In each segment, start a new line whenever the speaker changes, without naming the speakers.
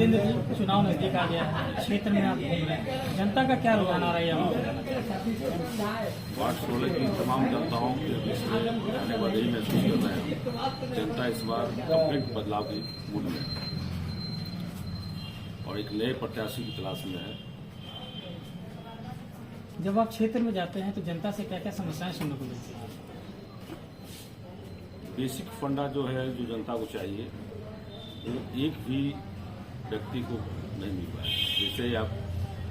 जितेंद्र जी, चुनाव नजदीक आ गया है, क्षेत्र में आप घूम रहे हैं, जनता का क्या रुझान आ रहा है यहाँ?
वार्ड 16 की तमाम जनताओं के बीच में आने वाले ही महसूस कर रहे हैं। जनता इस बार कंप्लीट बदलाव की मूड में है और एक नए प्रत्याशी की तलाश में है।
जब आप क्षेत्र में जाते हैं तो जनता से क्या क्या समस्याएं सुनने को मिलती हैं?
बेसिक फंडा जो है, जो जनता को चाहिए, वो एक भी व्यक्ति को नहीं मिल रहा है। जैसे आप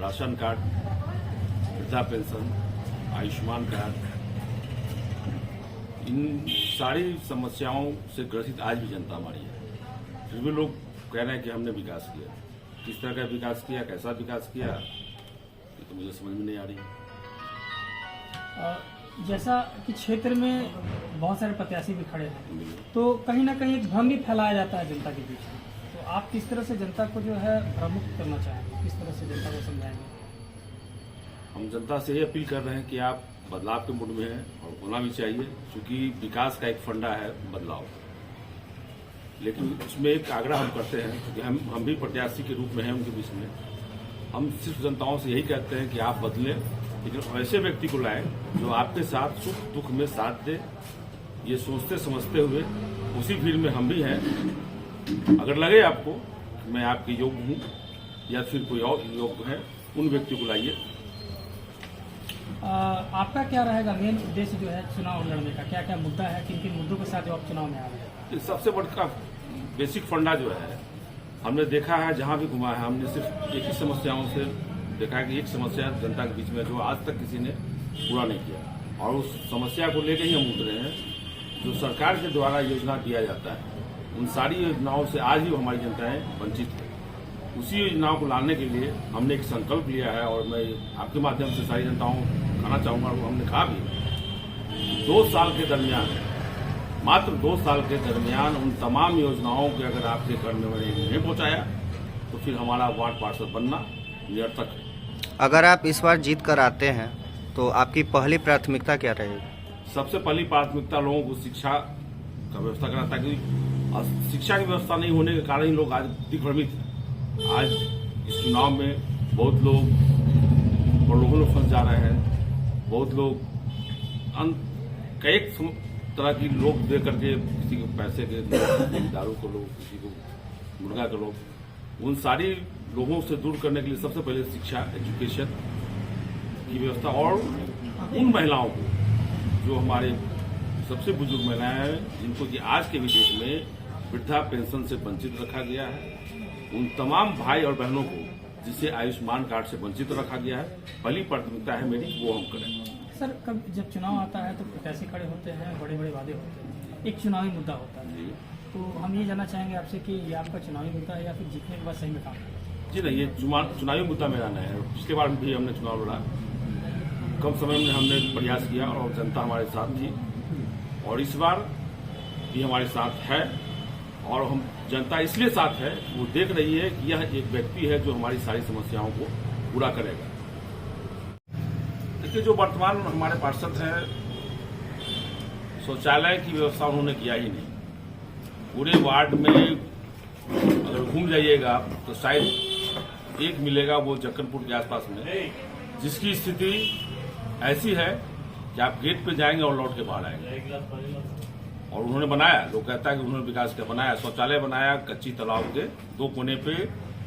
राशन कार्ड, वृद्धा पेंशन, आयुष्मान कार्ड, इन सारी समस्याओं से ग्रसित आज भी जनता हमारी है। फिर भी लोग कह रहे हैं कि हमने विकास किया। किस तरह का विकास किया, कैसा विकास किया, ये तो मुझे समझ में नहीं आ रही।
जैसा कि क्षेत्र में बहुत सारे प्रत्याशी भी खड़े हैं, तो कहीं ना कहीं एक भ्रम भी फैलाया जाता है जनता के बीच में। तो आप किस तरह से जनता को जो है भ्रमुक्त करना चाहेंगे, किस तरह से जनता को समझाएंगे?
हम जनता से ये अपील कर रहे हैं कि आप बदलाव के मूड में हैं और होना भी चाहिए, क्योंकि विकास का एक फंडा है बदलाव। लेकिन उसमें एक आग्रह हम करते हैं कि हम भी प्रत्याशी के रूप में हैं उनके बीच में। हम सिर्फ जनताओं से यही कहते हैं कि आप बदलें, लेकिन ऐसे व्यक्ति को लाएं जो आपके साथ सुख दुख में साथ दे। ये सोचते समझते हुए उसी भीड़ में हम भी हैं। अगर लगे आपको कि मैं आपके योग्य हूँ या फिर कोई और योग्य है, उन व्यक्ति को लाइए।
आपका क्या रहेगा मेन उद्देश्य जो है चुनाव लड़ने का? क्या क्या मुद्दा है, किन किन मुद्दों के साथ जो आप चुनाव में आ रहे हैं?
सबसे बड़ा बेसिक फंडा जो है, हमने देखा है जहां भी घुमा है, हमने सिर्फ एक ही समस्याओं से देखा है कि एक समस्या जनता के बीच में जो आज तक किसी ने पूरा नहीं किया, और उस समस्या को लेकर ही हम उतरे हैं। जो सरकार के द्वारा योजना दिया जाता है, उन सारी योजनाओं से आज भी हमारी जनताएं वंचित है। उसी योजनाओं को लाने के लिए हमने एक संकल्प लिया है, और मैं आपके माध्यम से सारी जनताओं को कहना चाहूँगा, वो हमने कहा भी 2 साल के दरमियान, मात्र 2 साल के दरमियान उन तमाम योजनाओं के अगर आपके घर में नहीं पहुँचाया तो फिर हमारा वार्ड पार्षद बनना निरर्थक है।
अगर आप इस बार जीत कर आते हैं तो आपकी पहली प्राथमिकता क्या रहेगी?
सबसे पहली प्राथमिकता लोगों को शिक्षा का व्यवस्था करना, ताकि शिक्षा की व्यवस्था नहीं होने के कारण ही लोग आज दिग्भ्रमित हैं। आज इस चुनाव में बहुत लोग प्रलोभन में फंस जा रहे हैं। बहुत लोग कई तरह की लोग दे करके, किसी को पैसे के दारू को लोग, किसी को मुर्गा के लोग, उन सारी लोगों से दूर करने के लिए सबसे पहले शिक्षा, एजुकेशन की व्यवस्था, और उन महिलाओं को जो हमारे सबसे बुजुर्ग महिलाएं हैं, जिनको कि आज के भी डेट में वृद्धा पेंशन से वंचित रखा गया है, उन तमाम भाई और बहनों को जिसे आयुष्मान कार्ड से वंचित रखा गया है, पहली प्राथमिकता है मेरी, वो हम करें।
सर, कब जब चुनाव आता है तो प्रत्याशी खड़े होते हैं, बड़े बड़े वादे होते हैं, एक चुनावी मुद्दा होता है, तो हम ये जानना चाहेंगे आपसे कि ये आपका चुनावी मुद्दा है या फिर जीतने के बाद सही में काम है?
जी नहीं, ये चुनावी मुद्दा मेरा नहीं है। पिछले बार भी हमने चुनाव लड़ा, कम समय में हमने प्रयास किया और जनता हमारे साथ थी, और इस बार भी हमारे साथ है। और हम जनता इसलिए साथ है, वो देख रही है कि यह एक व्यक्ति है जो हमारी सारी समस्याओं को पूरा करेगा। देखिए, जो वर्तमान हमारे पार्षद हैं, शौचालय की व्यवस्था उन्होंने किया ही नहीं। पूरे वार्ड में अगर घूम जाइएगा तो शायद एक मिलेगा, वो जक्कनपुर के आसपास में, जिसकी स्थिति ऐसी है कि आप गेट पे जाएंगे और लौट के बाहर आएंगे। और उन्होंने बनाया, लोग कहता है कि उन्होंने विकास का बनाया, शौचालय बनाया कच्ची तालाब के 2 कोने पे,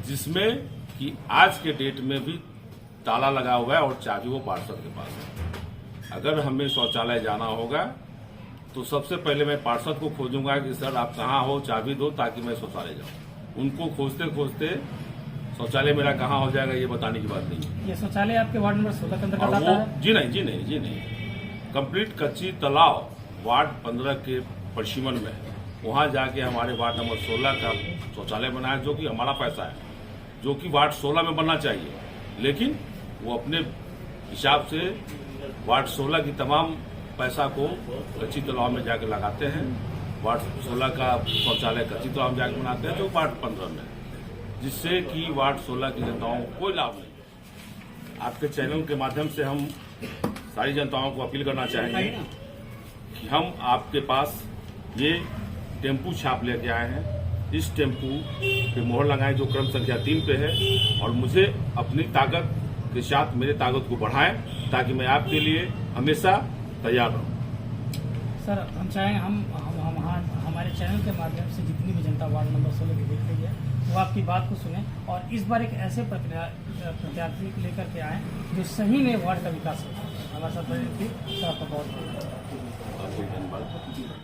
जिसमें कि आज के डेट में भी ताला लगा हुआ है और चाबी वो पार्षद के पास है। अगर हमें शौचालय जाना होगा तो सबसे पहले मैं पार्षद को खोजूंगा कि सर आप कहाँ हो, चाबी दो ताकि मैं शौचालय जाऊँ। उनको खोजते खोजते शौचालय मेरा कहाँ हो जाएगा ये बताने की बात नहीं है।
ये शौचालय आपके वार्ड नंबर 16 के अंतर्गत आता है?
जी नहीं, कंप्लीट कच्ची तालाब वार्ड 15 के पश्चिमन में है। वहाँ जाके हमारे वार्ड नंबर 16 का शौचालय बनाया, जो कि हमारा पैसा है, जो कि वार्ड 16 में बनना चाहिए, लेकिन वो अपने हिसाब से वार्ड 16 की तमाम पैसा को कच्ची तालाब में जाके लगाते हैं। वार्ड 16 का शौचालय कच्ची तालाब में जाके बनाते हैं, जो वार्ड 15 में, जिससे कि वार्ड 16 की जनताओं को कोई लाभ नहीं। आपके चैनल के माध्यम से हम सारी जनताओं को अपील करना चाहेंगे कि हम आपके पास ये टेम्पू छाप लेके आए हैं, इस टेम्पू पे मोहर लगाएं जो क्रम संख्या 3 पे है, और मुझे अपनी ताकत के साथ मेरे ताकत को बढ़ाएं ताकि मैं आपके लिए हमेशा तैयार रहूं।
सर हम चाहें हम हमारे चैनल के माध्यम से जितनी भी जनता वार्ड नंबर 16 की देख रही है वो आपकी बात को सुने और इस बार एक ऐसे प्रत्याशी लेकर के आए जो सही में वार्ड का विकास हो। हमारे साथ सर आपका बहुत
आपको धन्यवाद।